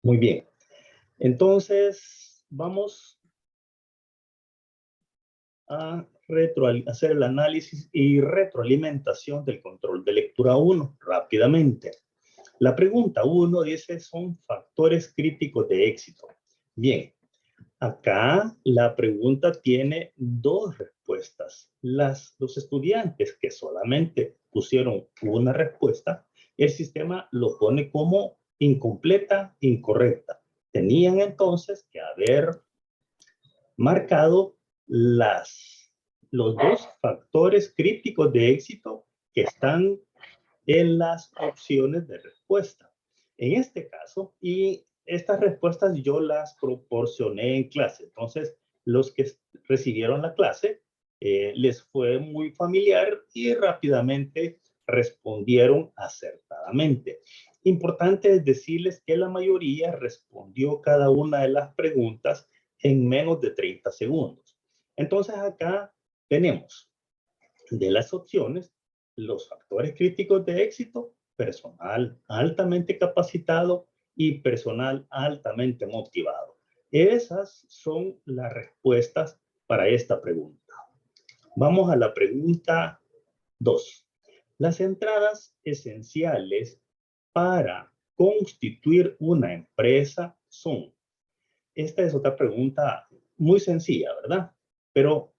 Muy bien. Entonces, vamos a hacer el análisis y retroalimentación del control de lectura 1 rápidamente. La pregunta 1 dice, son factores críticos de éxito. Bien, acá la pregunta tiene dos respuestas. Los estudiantes que solamente pusieron una respuesta, el sistema lo pone como incompleta, incorrecta. Tenían entonces que haber marcado los dos factores críticos de éxito que están en las opciones de respuesta. En este caso, y estas respuestas yo las proporcioné en clase. Entonces, los que recibieron la clase les fue muy familiar y rápidamente respondieron acertadamente. Importante es decirles que la mayoría respondió cada una de las preguntas en menos de 30 segundos. Entonces, acá tenemos de las opciones los factores críticos de éxito: personal altamente capacitado y personal altamente motivado. Esas son las respuestas para esta pregunta. Vamos a la pregunta 2. Las entradas esenciales para constituir una empresa son. Esta es otra pregunta muy sencilla, ¿verdad? Pero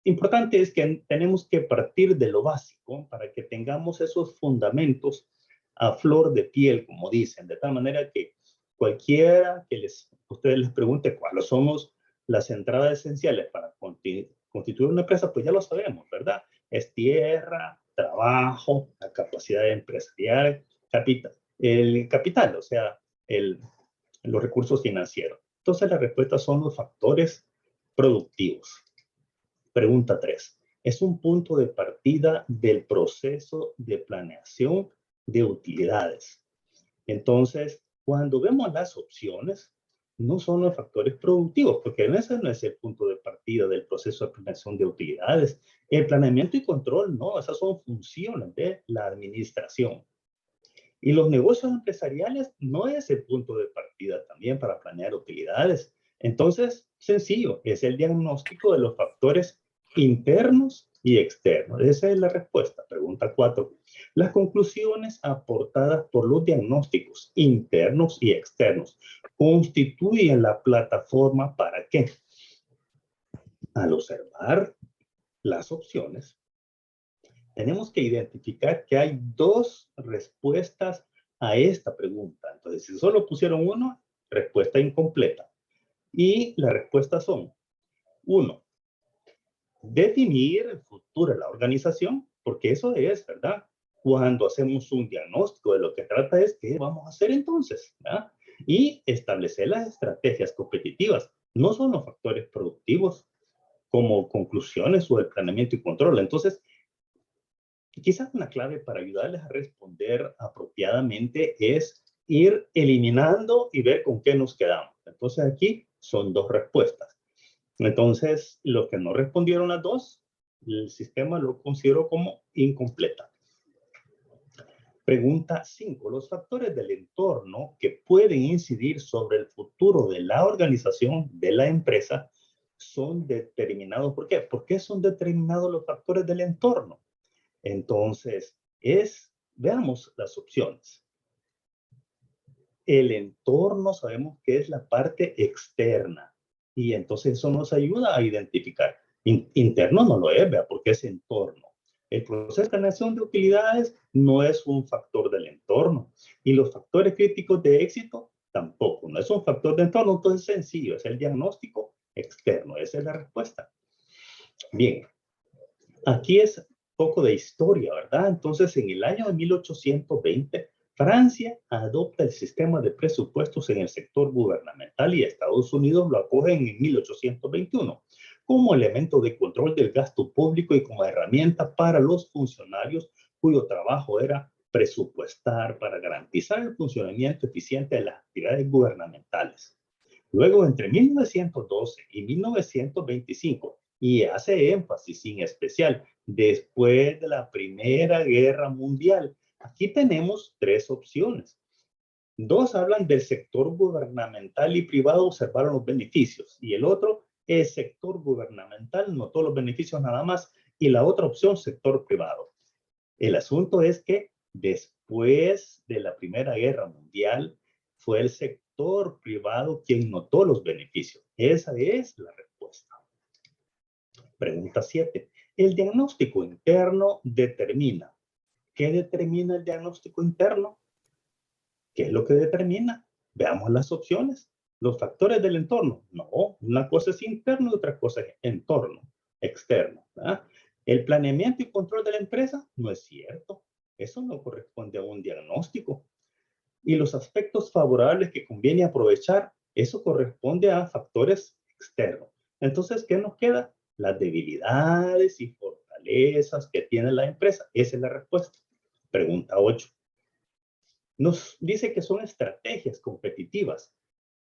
importante es que tenemos que partir de lo básico para que tengamos esos fundamentos a flor de piel, como dicen, de tal manera que cualquiera que ustedes les pregunte cuáles son las entradas esenciales para constituir una empresa, pues ya lo sabemos, ¿verdad? Es tierra, trabajo, la capacidad empresarial, el capital, o sea, los recursos financieros. Entonces, la respuesta son los factores productivos. Pregunta 3. Es un punto de partida del proceso de planeación de utilidades. Entonces, cuando vemos las opciones, no son los factores productivos, porque ese no es el punto de partida del proceso de planeación de utilidades. El planeamiento y control, no, esas son funciones de la administración. Y los negocios empresariales no es el punto de partida también para planear utilidades. Entonces, sencillo, es el diagnóstico de los factores internos y externos. Esa es la respuesta. Pregunta 4. Las conclusiones aportadas por los diagnósticos internos y externos constituyen la plataforma para qué. Al observar las opciones, tenemos que identificar que hay dos respuestas a esta pregunta. Entonces, si solo pusieron uno, respuesta incompleta. Y las respuestas son: 1, definir el futuro de la organización, porque eso es, ¿verdad? Cuando hacemos un diagnóstico de lo que trata es qué vamos a hacer entonces, ¿verdad? Y establecer las estrategias competitivas. No son los factores productivos como conclusiones o el planeamiento y control. Entonces, quizás una clave para ayudarles a responder apropiadamente es ir eliminando y ver con qué nos quedamos. Entonces aquí son dos respuestas. Entonces, los que no respondieron las dos, el sistema lo consideró como incompleta. Pregunta 5. Los factores del entorno que pueden incidir sobre el futuro de la organización, de la empresa, son determinados. ¿Por qué? ¿Por qué son determinados los factores del entorno? Entonces, veamos las opciones. El entorno sabemos que es la parte externa y entonces eso nos ayuda a identificar. Interno no lo es, ¿verdad? Porque es entorno. El proceso de planeación de utilidades no es un factor del entorno y los factores críticos de éxito tampoco, no es un factor de entorno, entonces es sencillo, es el diagnóstico externo, esa es la respuesta. Bien, aquí es poco de historia, ¿verdad? Entonces, en el año de 1820, Francia adopta el sistema de presupuestos en el sector gubernamental y Estados Unidos lo acogen en 1821 como elemento de control del gasto público y como herramienta para los funcionarios cuyo trabajo era presupuestar para garantizar el funcionamiento eficiente de las actividades gubernamentales. Luego, entre 1912 y 1925, y hace énfasis en especial después de la Primera Guerra Mundial, aquí tenemos tres opciones. Dos hablan del sector gubernamental y privado, observaron los beneficios. Y el otro, el sector gubernamental, notó los beneficios nada más. Y la otra opción, sector privado. El asunto es que después de la Primera Guerra Mundial, fue el sector privado quien notó los beneficios. Esa es la respuesta. Pregunta 7. El diagnóstico interno determina. ¿Qué determina el diagnóstico interno? ¿Qué es lo que determina? Veamos las opciones. Los factores del entorno. No, una cosa es interno y otra cosa es entorno, externo. ¿Verdad? El planeamiento y control de la empresa no es cierto. Eso no corresponde a un diagnóstico. Y los aspectos favorables que conviene aprovechar, eso corresponde a factores externos. Entonces, ¿qué nos queda? Las debilidades y fortalezas que tiene la empresa. Esa es la respuesta. Pregunta 8. Nos dice que son estrategias competitivas.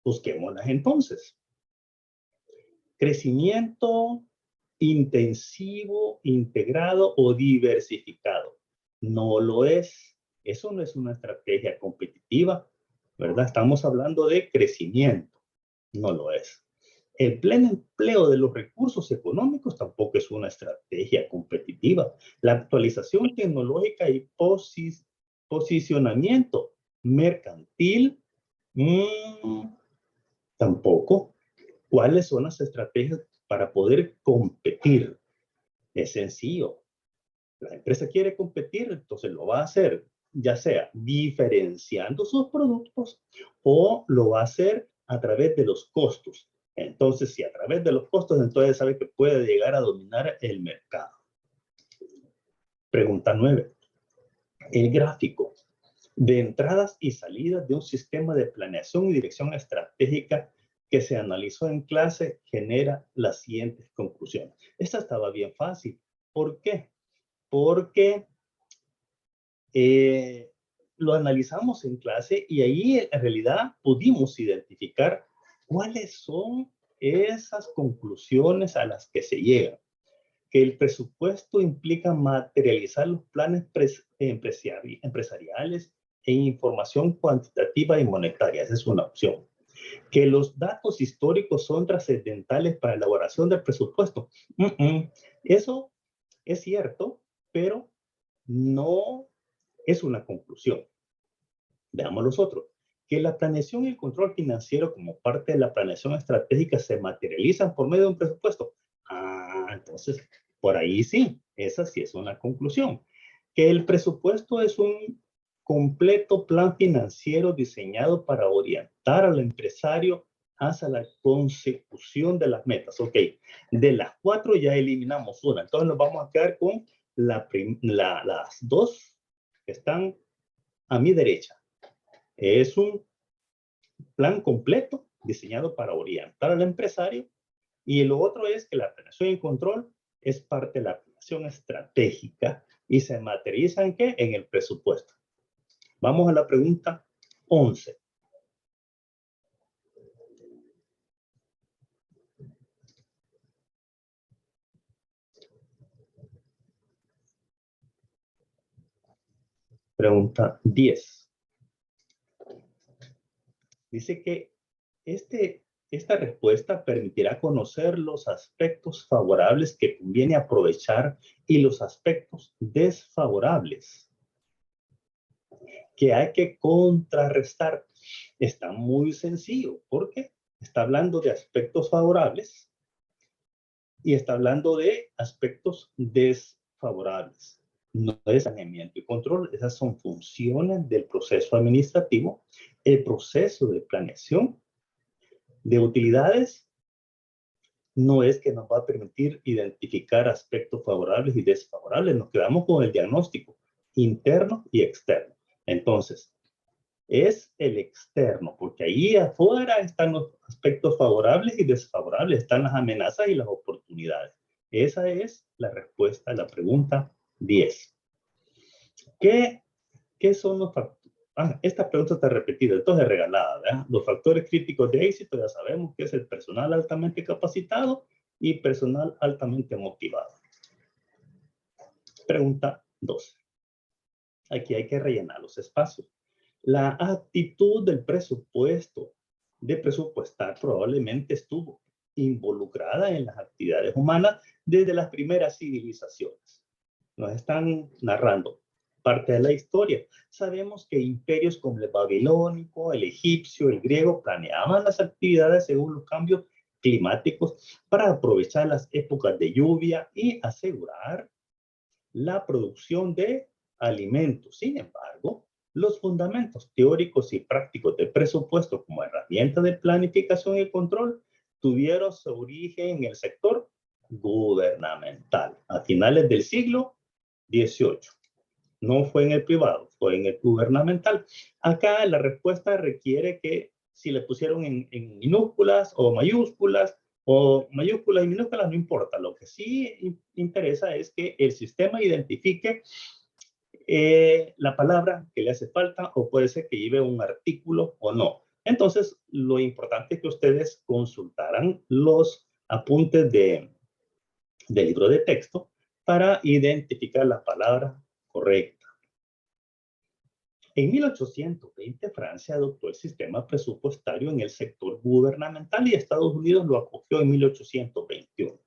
Busquémoslas entonces. Crecimiento intensivo, integrado o diversificado. No lo es. Eso no es una estrategia competitiva, ¿verdad? Estamos hablando de crecimiento. No lo es. El pleno empleo de los recursos económicos tampoco es una estrategia competitiva. La actualización tecnológica y posicionamiento mercantil, tampoco. ¿Cuáles son las estrategias para poder competir? Es sencillo. La empresa quiere competir, entonces lo va a hacer, ya sea diferenciando sus productos o lo va a hacer a través de los costos. Entonces, si a través de los costos, entonces sabe que puede llegar a dominar el mercado. Pregunta 9. El gráfico de entradas y salidas de un sistema de planeación y dirección estratégica que se analizó en clase genera las siguientes conclusiones. Esta estaba bien fácil. ¿Por qué? Porque lo analizamos en clase y ahí en realidad pudimos identificar cuáles son esas conclusiones a las que se llega. Que el presupuesto implica materializar los planes empresariales en información cuantitativa y monetaria. Esa es una opción. Que los datos históricos son trascendentales para la elaboración del presupuesto. Eso es cierto, pero no es una conclusión. Veamos los otros. Que la planeación y el control financiero como parte de la planeación estratégica se materializan por medio de un presupuesto. Entonces, por ahí sí, esa sí es una conclusión. Que el presupuesto es un completo plan financiero diseñado para orientar al empresario hacia la consecución de las metas. Ok, de las 4 ya eliminamos una, entonces nos vamos a quedar con las dos que están a mi derecha. Es un plan completo diseñado para orientar al empresario y lo otro es que la planeación y control es parte de la planeación estratégica y se materializa ¿en qué? En el presupuesto. Vamos a la pregunta 11. Pregunta 10. Dice que esta respuesta permitirá conocer los aspectos favorables que conviene aprovechar y los aspectos desfavorables que hay que contrarrestar. Está muy sencillo porque está hablando de aspectos favorables y está hablando de aspectos desfavorables. No es saneamiento y control, esas son funciones del proceso administrativo. El proceso de planeación de utilidades no es que nos va a permitir identificar aspectos favorables y desfavorables. Nos quedamos con el diagnóstico interno y externo. Entonces, es el externo, porque ahí afuera están los aspectos favorables y desfavorables, están las amenazas y las oportunidades. Esa es la respuesta a la pregunta 10. ¿Qué son los factores? Esta pregunta está repetida, entonces regalada, ¿verdad? Los factores críticos de éxito ya sabemos que es el personal altamente capacitado y personal altamente motivado. Pregunta 12. Aquí hay que rellenar los espacios. La actitud del presupuesto de presupuestar probablemente estuvo involucrada en las actividades humanas desde las primeras civilizaciones. Nos están narrando parte de la historia. Sabemos que imperios como el babilónico, el egipcio, el griego planeaban las actividades según los cambios climáticos para aprovechar las épocas de lluvia y asegurar la producción de alimentos. Sin embargo, los fundamentos teóricos y prácticos del presupuesto como herramienta de planificación y control tuvieron su origen en el sector gubernamental a finales del siglo XVIII. No fue en el privado, fue en el gubernamental. Acá la respuesta requiere que si le pusieron en minúsculas o mayúsculas y minúsculas, no importa. Lo que sí interesa es que el sistema identifique la palabra que le hace falta o puede ser que lleve un artículo o no. Entonces, lo importante es que ustedes consultaran los apuntes del libro de texto para identificar la palabra correcta. En 1820, Francia adoptó el sistema presupuestario en el sector gubernamental y Estados Unidos lo acogió en 1821.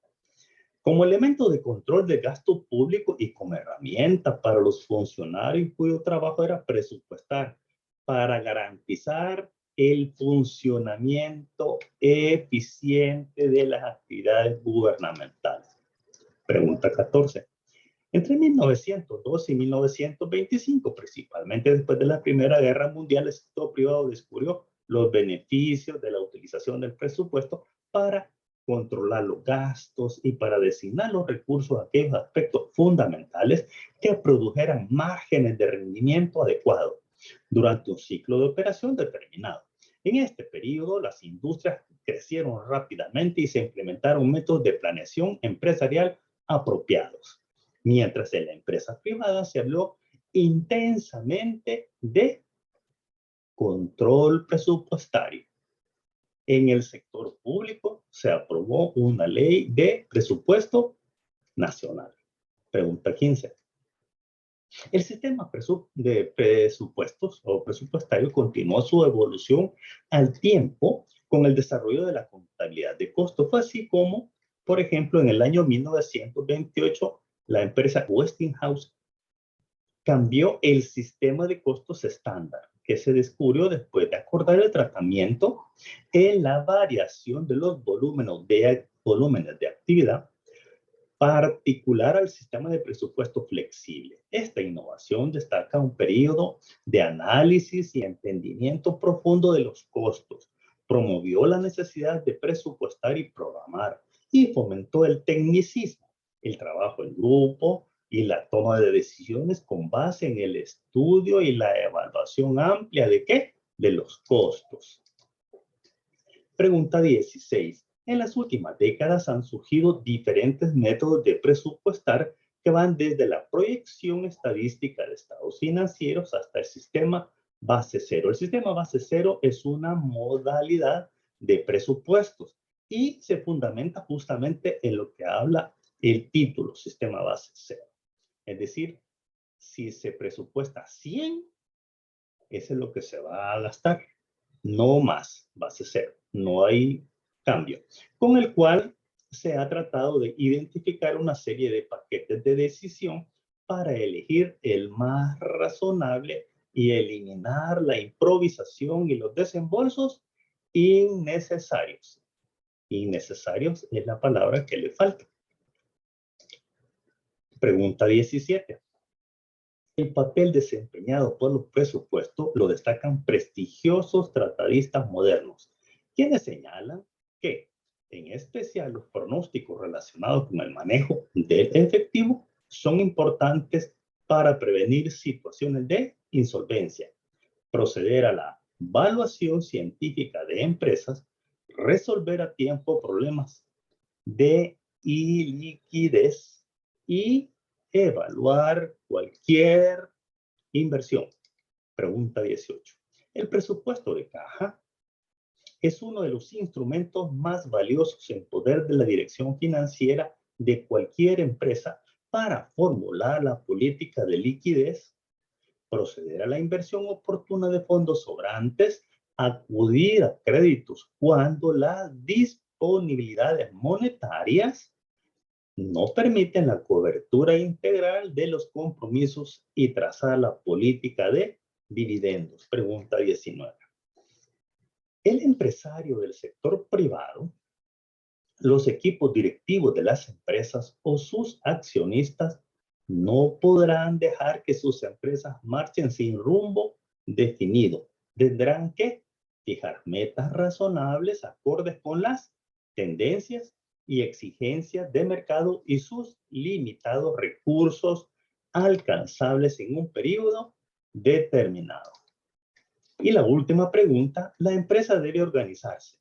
Como elemento de control de gasto público y como herramienta para los funcionarios cuyo trabajo era presupuestar para garantizar el funcionamiento eficiente de las actividades gubernamentales. Pregunta 14. Entre 1912 y 1925, principalmente después de la Primera Guerra Mundial, el sector privado descubrió los beneficios de la utilización del presupuesto para controlar los gastos y para designar los recursos a aquellos aspectos fundamentales que produjeran márgenes de rendimiento adecuados durante un ciclo de operación determinado. En este periodo, las industrias crecieron rápidamente y se implementaron métodos de planeación empresarial apropiados. Mientras en la empresa privada se habló intensamente de control presupuestario. En el sector público se aprobó una ley de presupuesto nacional. Pregunta 15. El sistema de presupuestos o presupuestario continuó su evolución al tiempo con el desarrollo de la contabilidad de costos. Fue así como, por ejemplo, en el año 1928, la empresa Westinghouse cambió el sistema de costos estándar que se descubrió después de acordar el tratamiento en la variación de los volúmenes de actividad particular al sistema de presupuesto flexible. Esta innovación destaca un periodo de análisis y entendimiento profundo de los costos, promovió la necesidad de presupuestar y programar y fomentó el tecnicismo, el trabajo en grupo y la toma de decisiones con base en el estudio y la evaluación amplia ¿de qué? De los costos. Pregunta 16. En las últimas décadas han surgido diferentes métodos de presupuestar que van desde la proyección estadística de estados financieros hasta el sistema base cero. El sistema base cero es una modalidad de presupuestos y se fundamenta justamente en lo que habla el título, sistema base cero. Es decir, si se presupuesta 100, eso es lo que se va a gastar, no más, base cero. No hay cambio, con el cual se ha tratado de identificar una serie de paquetes de decisión para elegir el más razonable y eliminar la improvisación y los desembolsos innecesarios. Innecesarios es la palabra que le falta. Pregunta 17. El papel desempeñado por los presupuestos lo destacan prestigiosos tratadistas modernos, quienes señalan que, en especial, los pronósticos relacionados con el manejo del efectivo son importantes para prevenir situaciones de insolvencia, proceder a la evaluación científica de empresas, resolver a tiempo problemas de iliquidez y evaluar cualquier inversión. Pregunta 18. El presupuesto de caja es uno de los instrumentos más valiosos en poder de la dirección financiera de cualquier empresa para formular la política de liquidez, proceder a la inversión oportuna de fondos sobrantes, acudir a créditos cuando las disponibilidades monetarias no permiten la cobertura integral de los compromisos y trazar la política de dividendos. Pregunta 19. El empresario del sector privado, los equipos directivos de las empresas o sus accionistas no podrán dejar que sus empresas marchen sin rumbo definido. Tendrán que fijar metas razonables acordes con las tendencias y exigencias de mercado y sus limitados recursos alcanzables en un periodo determinado. Y la última pregunta, la empresa debe organizarse.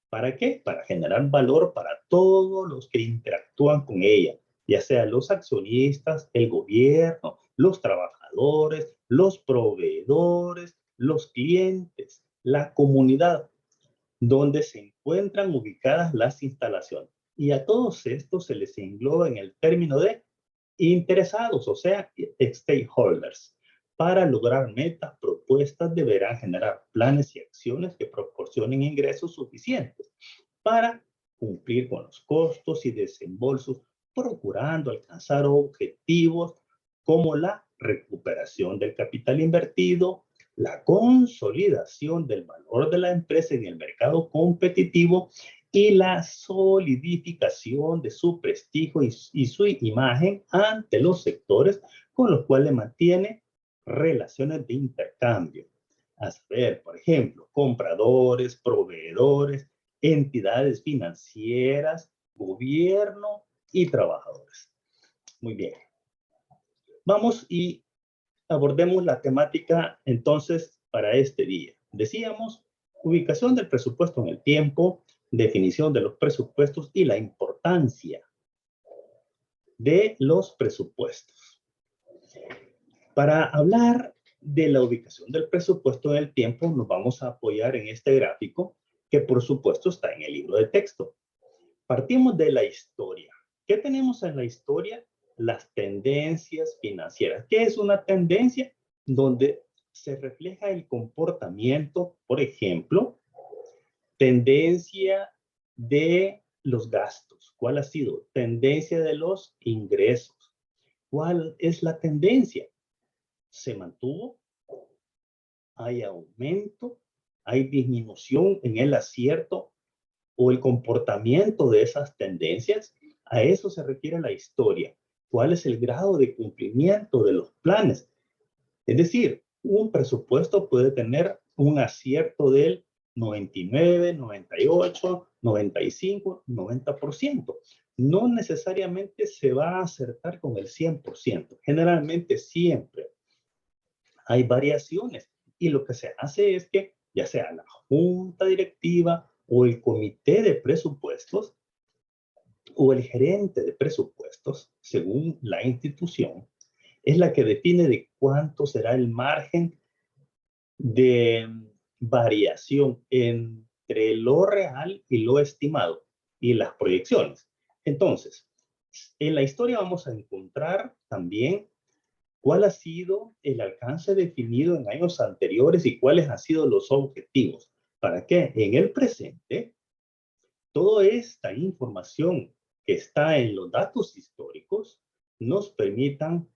¿Para qué? Para generar valor para todos los que interactúan con ella, ya sea los accionistas, el gobierno, los trabajadores, los proveedores, los clientes, la comunidad, donde se encuentran ubicadas las instalaciones. Y a todos estos se les engloba en el término de interesados, o sea, stakeholders. Para lograr metas propuestas deberán generar planes y acciones que proporcionen ingresos suficientes para cumplir con los costos y desembolsos, procurando alcanzar objetivos como la recuperación del capital invertido, la consolidación del valor de la empresa en el mercado competitivo y la solidificación de su prestigio y su imagen ante los sectores con los cuales mantiene relaciones de intercambio. A saber, por ejemplo, compradores, proveedores, entidades financieras, gobierno y trabajadores. Muy bien. Vamos y abordemos la temática entonces para este día. Decíamos, ubicación del presupuesto en el tiempo, definición de los presupuestos y la importancia de los presupuestos. Para hablar de la ubicación del presupuesto en el tiempo, nos vamos a apoyar en este gráfico que por supuesto está en el libro de texto. Partimos de la historia. ¿Qué tenemos en la historia? Las tendencias financieras. ¿Qué es una tendencia? Donde se refleja el comportamiento, por ejemplo, tendencia de los gastos. ¿Cuál ha sido? Tendencia de los ingresos. ¿Cuál es la tendencia? ¿Se mantuvo? ¿Hay aumento? ¿Hay disminución en el acierto o el comportamiento de esas tendencias? A eso se refiere la historia. ¿Cuál es el grado de cumplimiento de los planes? Es decir, un presupuesto puede tener un acierto del 99, 98, 95, 90%. No necesariamente se va a acertar con el 100%. Generalmente siempre hay variaciones y lo que se hace es que ya sea la junta directiva o el comité de presupuestos o el gerente de presupuestos, según la institución, es la que define de cuánto será el margen de variación entre lo real y lo estimado y las proyecciones. Entonces, en la historia vamos a encontrar también cuál ha sido el alcance definido en años anteriores y cuáles han sido los objetivos. ¿Para qué? En el presente, toda esta información que está en los datos históricos nos permitan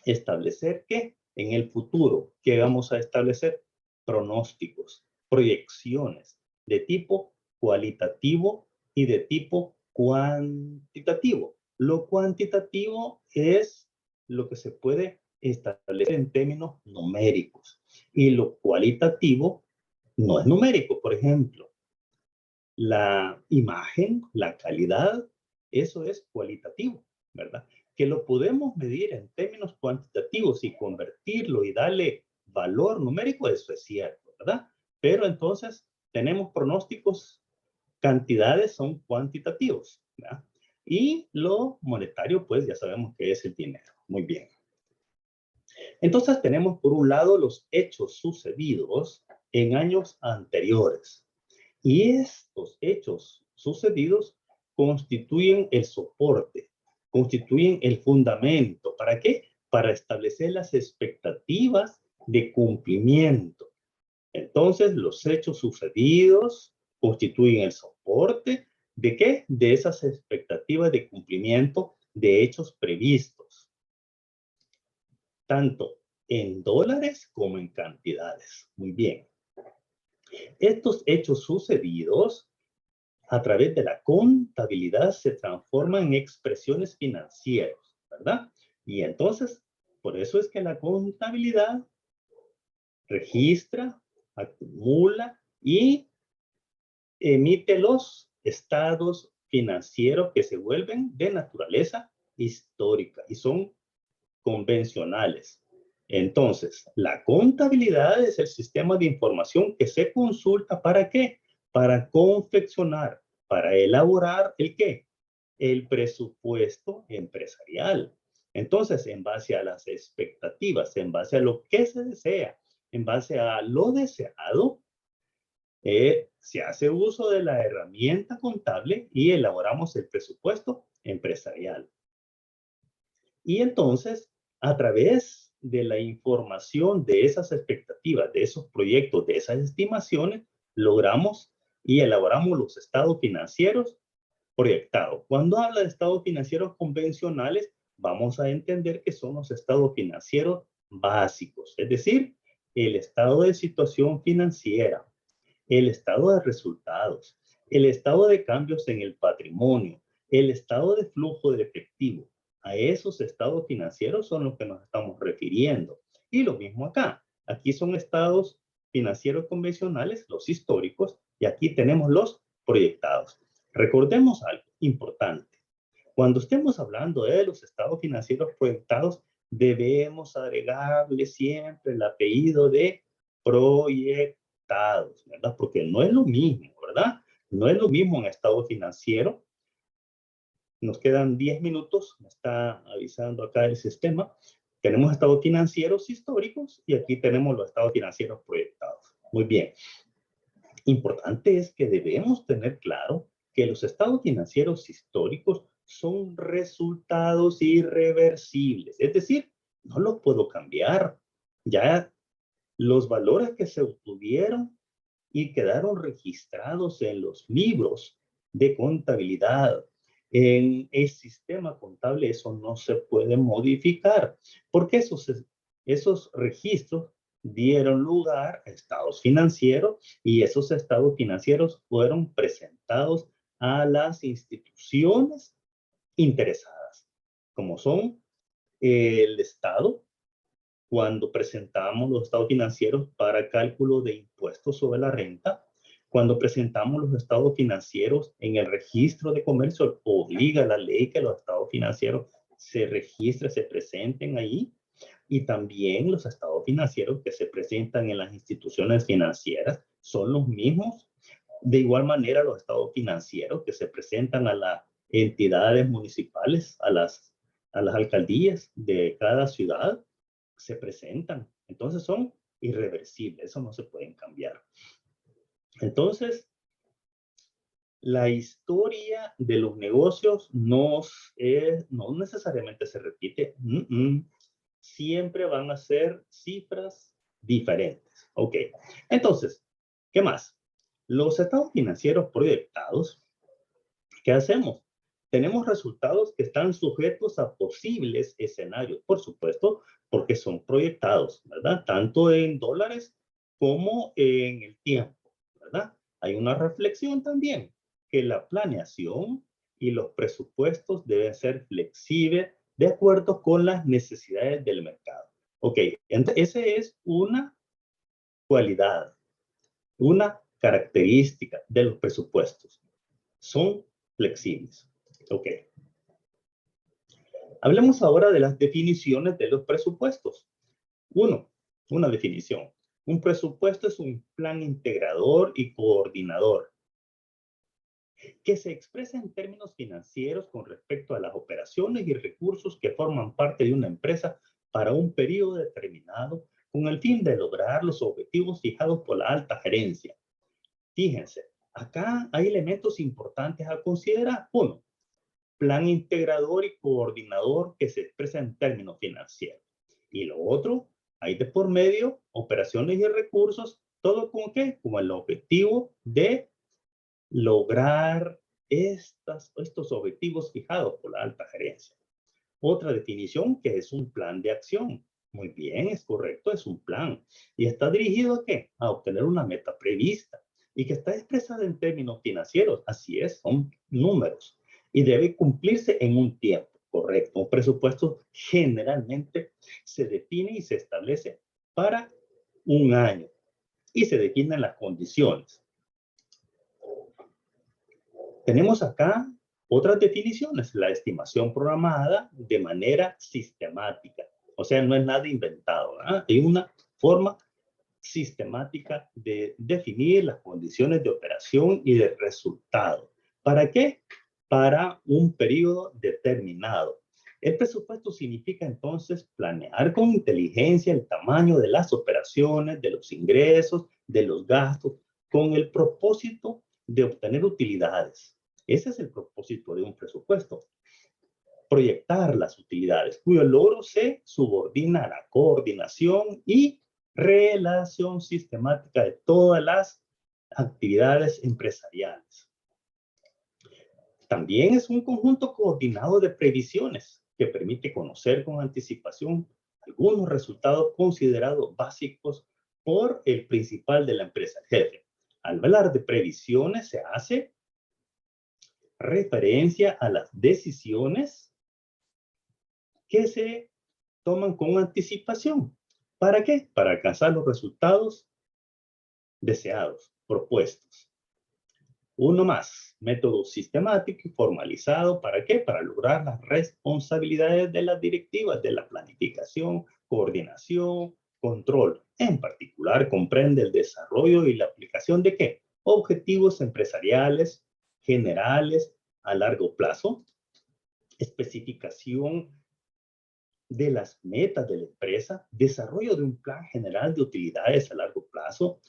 establecer que en el futuro, que vamos a establecer pronósticos, proyecciones de tipo cualitativo y de tipo cuantitativo. Lo cuantitativo es lo que se puede establecer en términos numéricos y lo cualitativo no es numérico. Por ejemplo, la imagen, la calidad, eso es cualitativo, ¿verdad? Que lo podemos medir en términos cuantitativos y convertirlo y darle valor numérico, eso es cierto, ¿verdad? Pero entonces tenemos pronósticos, cantidades son cuantitativos, ¿verdad? Y lo monetario, pues ya sabemos que es el dinero. Muy bien. Entonces tenemos por un lado los hechos sucedidos en años anteriores. Y estos hechos sucedidos constituyen el soporte, constituyen el fundamento. ¿Para qué? para establecer las expectativas de cumplimiento. Entonces, los hechos sucedidos constituyen el soporte ¿de qué? De esas expectativas de cumplimiento de hechos previstos, tanto en dólares como en cantidades. Muy bien. Estos hechos sucedidos a través de la contabilidad se transforman en expresiones financieras, ¿verdad? Y entonces, por eso es que la contabilidad registra, acumula y emite los estados financieros que se vuelven de naturaleza histórica y son convencionales. Entonces, la contabilidad es el sistema de información que se consulta ¿para qué? Para confeccionar, para elaborar ¿el qué? El presupuesto empresarial. Entonces, en base a las expectativas, en base a lo que se desea, en base a lo deseado, se hace uso de la herramienta contable y elaboramos el presupuesto empresarial. Y entonces, a través de la información de esas expectativas, de esos proyectos, de esas estimaciones, logramos y elaboramos los estados financieros proyectados. Cuando habla de estados financieros convencionales, vamos a entender que son los estados financieros básicos, es decir, el estado de situación financiera, el estado de resultados, el estado de cambios en el patrimonio, el estado de flujo de efectivo. A esos estados financieros son los que nos estamos refiriendo. Y lo mismo acá. Aquí son estados financieros convencionales, los históricos, y aquí tenemos los proyectados. Recordemos algo importante. Cuando estemos hablando de los estados financieros proyectados, debemos agregarle siempre el apellido de proyectados, ¿verdad? Porque no es lo mismo, ¿verdad? No es lo mismo en estado financiero. Nos quedan 10 minutos, me está avisando acá el sistema. Tenemos estados financieros históricos y aquí tenemos los estados financieros proyectados. Muy bien. Importante es que debemos tener claro que los estados financieros históricos son resultados irreversibles, es decir, no los puedo cambiar. Ya los valores que se obtuvieron y quedaron registrados en los libros de contabilidad, en el sistema contable, eso no se puede modificar, porque esos registros dieron lugar a estados financieros y esos estados financieros fueron presentados a las instituciones interesadas, como son el Estado, cuando presentamos los estados financieros para cálculo de impuestos sobre la renta, cuando presentamos los estados financieros en el registro de comercio, obliga la ley que los estados financieros se registren, se presenten ahí, y también los estados financieros que se presentan en las instituciones financieras son los mismos. De igual manera, los estados financieros que se presentan a las entidades municipales, a las alcaldías de cada ciudad, se presentan. Entonces son irreversibles, eso no se pueden cambiar. Entonces, la historia de los negocios no necesariamente se repite. Siempre van a ser cifras diferentes. Ok. Entonces, ¿qué más? Los estados financieros proyectados, ¿qué hacemos? Tenemos resultados que están sujetos a posibles escenarios, por supuesto, porque son proyectados, ¿verdad? Tanto en dólares como en el tiempo, ¿verdad? Hay una reflexión también, que la planeación y los presupuestos deben ser flexibles de acuerdo con las necesidades del mercado. Ok, esa es una cualidad, una característica de los presupuestos. Son flexibles. Ok. Hablemos ahora de las definiciones de los presupuestos. Una definición. Un presupuesto es un plan integrador y coordinador que se expresa en términos financieros con respecto a las operaciones y recursos que forman parte de una empresa para un periodo determinado con el fin de lograr los objetivos fijados por la alta gerencia. Fíjense, acá hay elementos importantes a considerar. Uno, plan integrador y coordinador que se expresa en términos financieros. Y lo otro, hay de por medio operaciones y recursos, todo con qué, como el objetivo de lograr estos objetivos fijados por la alta gerencia. Otra definición que es un plan de acción. Muy bien, es correcto, es un plan. ¿Y está dirigido a qué? A obtener una meta prevista y que está expresada en términos financieros. Así es, son números. Y debe cumplirse en un tiempo, correcto. Un presupuesto generalmente se define y se establece para un año y se definen las condiciones. Tenemos acá otras definiciones, la estimación programada de manera sistemática. O sea, no es nada inventado, ¿verdad? Hay una forma sistemática de definir las condiciones de operación y de resultado. ¿Para qué? Para un periodo determinado. El presupuesto significa entonces planear con inteligencia el tamaño de las operaciones, de los ingresos, de los gastos, con el propósito de obtener utilidades. Ese es el propósito de un presupuesto. Proyectar las utilidades, cuyo logro se subordina a la coordinación y relación sistemática de todas las actividades empresariales. También es un conjunto coordinado de previsiones que permite conocer con anticipación algunos resultados considerados básicos por el principal de la empresa, el jefe. Al hablar de previsiones se hace referencia a las decisiones que se toman con anticipación. ¿Para qué? Para alcanzar los resultados deseados, propuestos. Uno más, método sistemático y formalizado. ¿Para qué? Para lograr las responsabilidades de las directivas de la planificación, coordinación, control. En particular, comprende el desarrollo y la aplicación de ¿qué? Objetivos empresariales generales a largo plazo, especificación de las metas de la empresa, desarrollo de un plan general de utilidades a largo plazo,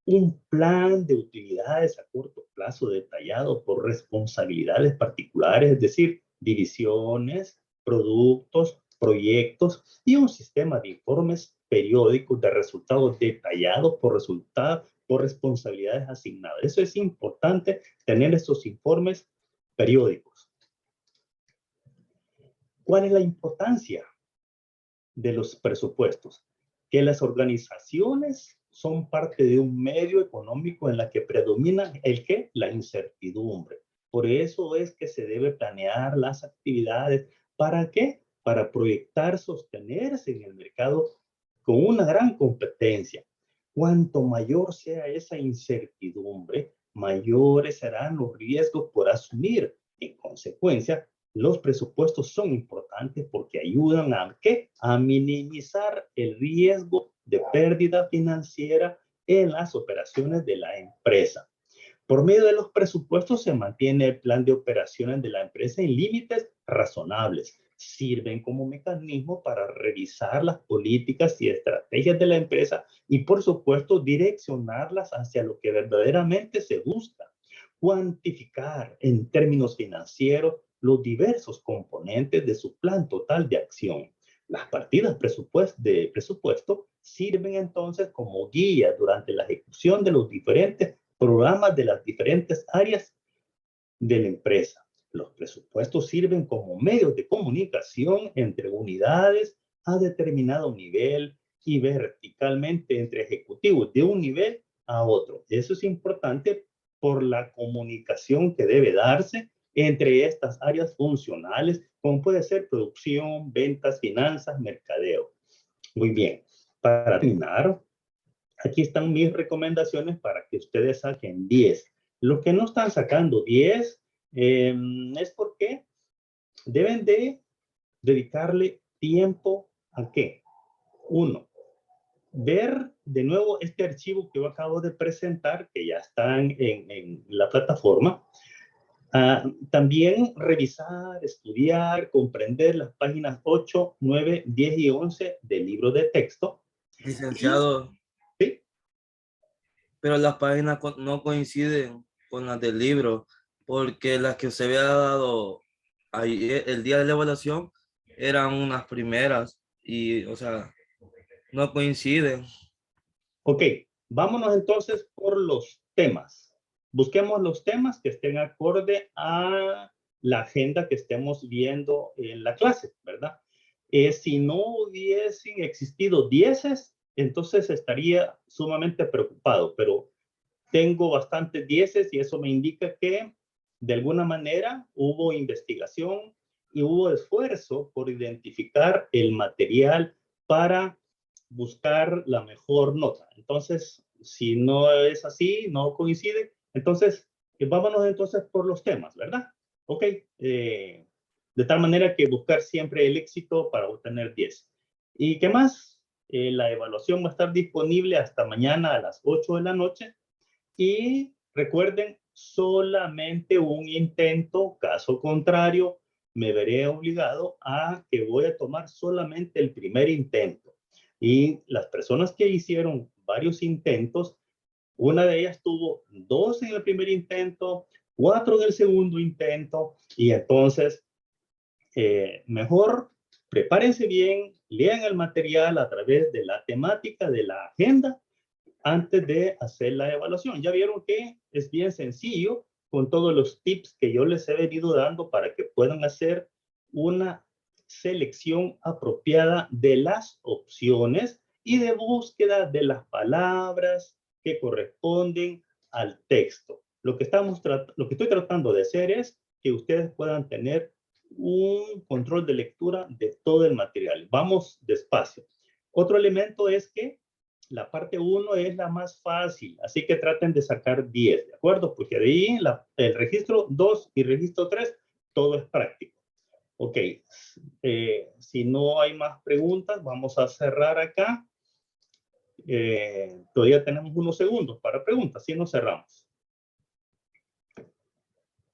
un plan de utilidades a corto plazo detallado por responsabilidades particulares, es decir, divisiones, productos, proyectos y un sistema de informes periódicos de resultados detallados por responsabilidades asignadas. Eso es importante, tener estos informes periódicos. ¿Cuál es la importancia de los presupuestos? Que las organizaciones son parte de un medio económico en la que predomina el ¿qué? La incertidumbre. Por eso es que se debe planear las actividades. ¿Para qué? Para proyectar, sostenerse en el mercado con una gran competencia. Cuanto mayor sea esa incertidumbre, mayores serán los riesgos por asumir. En consecuencia, los presupuestos son importantes porque ayudan a ¿qué? A minimizar el riesgo de pérdida financiera en las operaciones de la empresa. Por medio de los presupuestos se mantiene el plan de operaciones de la empresa en límites razonables. Sirven como mecanismo para revisar las políticas y estrategias de la empresa y, por supuesto, direccionarlas hacia lo que verdaderamente se busca. Cuantificar en términos financieros los diversos componentes de su plan total de acción. Las partidas de presupuesto sirven entonces como guía durante la ejecución de los diferentes programas de las diferentes áreas de la empresa. Los presupuestos sirven como medios de comunicación entre unidades a determinado nivel y verticalmente entre ejecutivos de un nivel a otro. Eso es importante por la comunicación que debe darse entre estas áreas funcionales, como puede ser producción, ventas, finanzas, mercadeo. Muy bien. Para terminar, aquí están mis recomendaciones para que ustedes saquen 10. Los que no están sacando 10 es porque deben de dedicarle tiempo a qué. Uno, ver de nuevo este archivo que yo acabo de presentar, que ya está en la plataforma. También revisar, estudiar, comprender las páginas 8, 9, 10 y 11 del libro de texto. Licenciado, ¿Sí? pero las páginas no coinciden con las del libro, porque las que se había dado ahí el día de la evaluación eran unas primeras y, o sea, no coinciden. Ok, vámonos entonces por los temas. Busquemos los temas que estén acorde a la agenda que estemos viendo en la clase, ¿verdad? Si no hubiesen existido dieces, entonces estaría sumamente preocupado, pero tengo bastantes dieces y eso me indica que de alguna manera hubo investigación y hubo esfuerzo por identificar el material para buscar la mejor nota. Entonces, si no es así, no coincide, entonces vámonos entonces por los temas, ¿verdad? Ok, de tal manera que buscar siempre el éxito para obtener 10. ¿Y qué más? La evaluación va a estar disponible hasta mañana a las 8 de la noche y recuerden, solamente un intento, caso contrario, me veré obligado a que voy a tomar solamente el primer intento. Y las personas que hicieron varios intentos, una de ellas tuvo 2 en el primer intento, 4 en el segundo intento, y entonces mejor prepárense bien, lean el material a través de la temática de la agenda antes de hacer la evaluación. Ya vieron que es bien sencillo con todos los tips que yo les he venido dando para que puedan hacer una selección apropiada de las opciones y de búsqueda de las palabras que corresponden al texto. Lo que estoy tratando de hacer es que ustedes puedan tener un control de lectura de todo el material. Vamos despacio. Otro elemento es que la parte 1 es la más fácil, así que traten de sacar 10, ¿de acuerdo? Porque de ahí el registro 2 y registro 3, todo es práctico. Ok, si no hay más preguntas, vamos a cerrar acá. Todavía tenemos unos segundos para preguntas, si no cerramos.